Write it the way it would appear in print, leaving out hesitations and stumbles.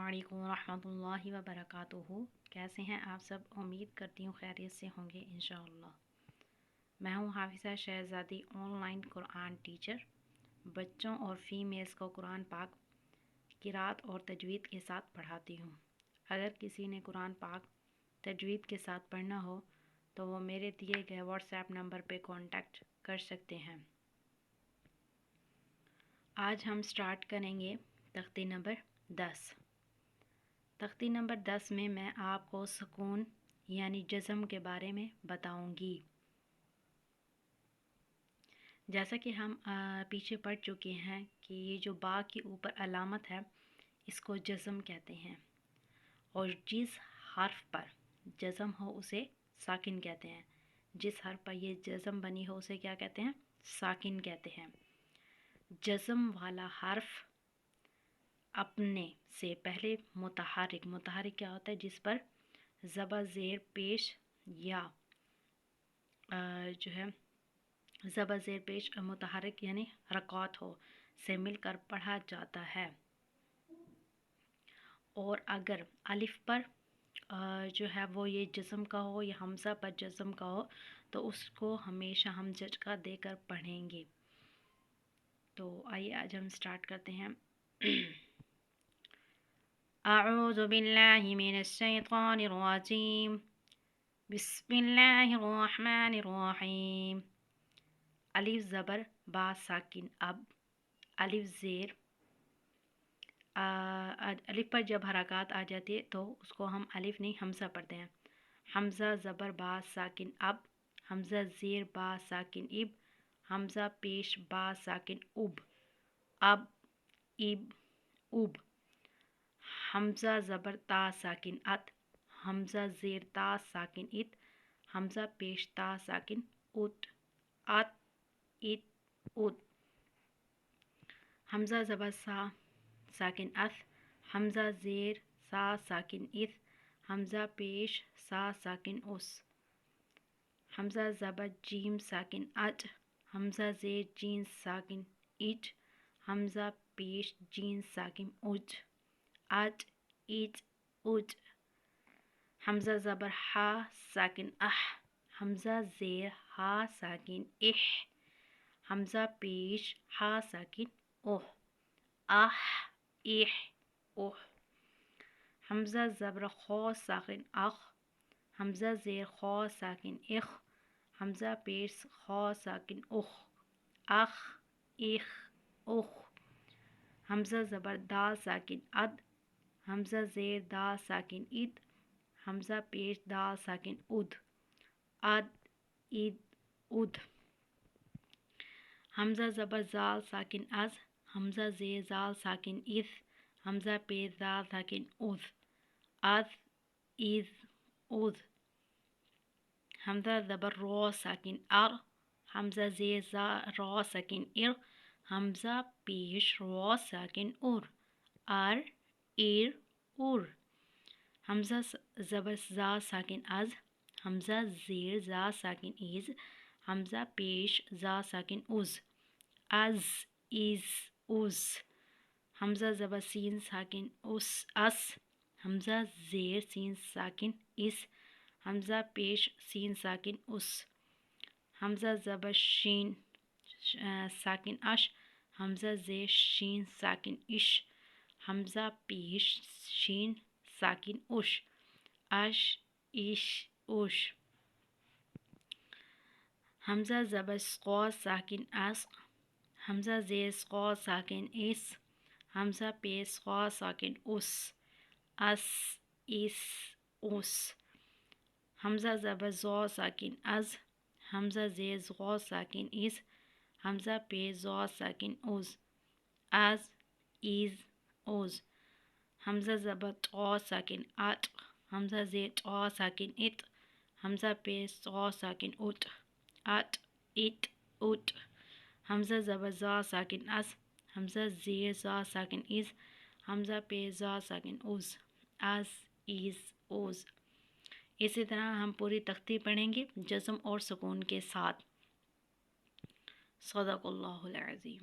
علیکم ورحمۃ اللہ وبرکاتہ۔ کیسے ہیں آپ سب؟ امید کرتی ہوں خیریت سے ہوں گے انشاءاللہ۔ میں ہوں حافظہ شہزادی آن لائن قرآن ٹیچر۔ بچوں اور فیمیلز کو قرآن پاک قرات اور تجوید کے ساتھ پڑھاتی ہوں۔ اگر کسی نے قرآن پاک تجوید کے ساتھ پڑھنا ہو تو وہ میرے دیے گئے واٹس ایپ نمبر پہ کانٹیکٹ کر سکتے ہیں۔ آج ہم سٹارٹ کریں گے تختی نمبر 10۔ تختی نمبر 10 میں آپ کو سکون یعنی جزم کے بارے میں بتاؤں گی۔ جیسا کہ ہم پیچھے پڑھ چکے ہیں کہ یہ جو با کے اوپر علامت ہے اس کو جزم کہتے ہیں، اور جس حرف پر جزم ہو اسے ساکن کہتے ہیں۔ جس حرف پر یہ جزم بنی ہو اسے کیا کہتے ہیں؟ ساکن کہتے ہیں۔ جزم والا حرف اپنے سے پہلے متحرک کیا ہوتا ہے؟ جس پر زبر زیر پیش یا زبر زیر پیش متحرک یعنی حرکات ہو سے مل کر پڑھا جاتا ہے۔ اور اگر الف پر وہ یہ جزم کا ہو یا حمزہ پر جزم کا ہو تو اس کو ہمیشہ ہم جھٹکا دے کر پڑھیں گے۔ تو آئیے آج ہم سٹارٹ کرتے ہیں۔ اعوذ باللہ من الشیطان الرجیم، بسم اللہ الرحمن الرحیم۔ الف زبر با ساکن اب، الف زیر الف پر جب حرکات آ جاتی ہے تو اس کو ہم الف نہیں حمزہ پڑھتے ہیں۔ حمزہ زبر با ساکن اب، حمزہ زیر با ساکن اب، حمزہ پیش با ساکن اب، اب اب اب۔ حمزہ زبر تا ساکن ات، حمزہ زیر تا ساکن ات، حمزہ پیش تا ساکن ات، ات ات ات۔ حمزہ زبر سا ساکن اث، حمزہ زیر سا ساکن اث، حمزہ پیش سا ساکن اس۔ حمزہ زبر جیم ساکن اٹ، حمزہ زیر جین ساکن اٹ، حمزہ پیش جین ساکن اٹ، اٹ اٹ اٹ۔ حمزہ زبر ہا ساکن اح، حمزہ زیر ہا ساکن اح، حمزہ پیش ہا ساکن اوہ، اح اح اوہ۔ حمزہ زبر خو ساکن اخ، حمزہ زیر خو ساکن اخ، حمزہ پیش خو ساکن اخ، اخ اخ اخ۔ حمزہ زبر دال ساکن اد، حمزہ زیر دال ساکن اد، حمزہ پیش دال ساکن اد، اد اد اد۔ حمزہ زبر زال ساکن از، حمزہ زیر زال ساکن اذ، حمزہ پیش زال ساکن اذ، از از اذ۔ حمزہ زبر رو ساکن ار، حمزہ زیر را ساکن ار، حمزہ پیش را ساکن ار، ار ار ار۔ حمزہ زبر زا ساکن از، حمزہ زیر زا ساکن از، حمزہ پیش زا ساکن از، از از از۔ حمزہ زبر سین ساکن اس، حمزہ زیر سین ساکن اس، حمزہ پیش سین ساکن اس۔ حمزہ زبر شین ساکن اش، حمزہ زیر شین ساکن اش، حمزہ پیش شین ساکن اش، اش اش اش۔ حمزہ زبر سقا ساکن اس، حمزہ زیر سقا ساکن اس، حمزہ پیش سقا ساکن اس، اس اس اس۔ حمزہ زبر زا ساکن از، حمزہ زیر زا ساکن از، حمزہ پیش زا ساکن از، از از از۔ حمزہ زبر طا ساکن ات، حمزہ زیر طا ساکن ات، حمزہ پیش طا ساکن ات، ات ات ات۔ حمزہ زبر زا ساکن از، حمزہ زیر زا ساکن از، حمزہ پیش زا ساکن از، از از از۔ اسی طرح ہم پوری تختی پڑھیں گے جزم اور سکون کے ساتھ۔ صدق اللہ العظیم۔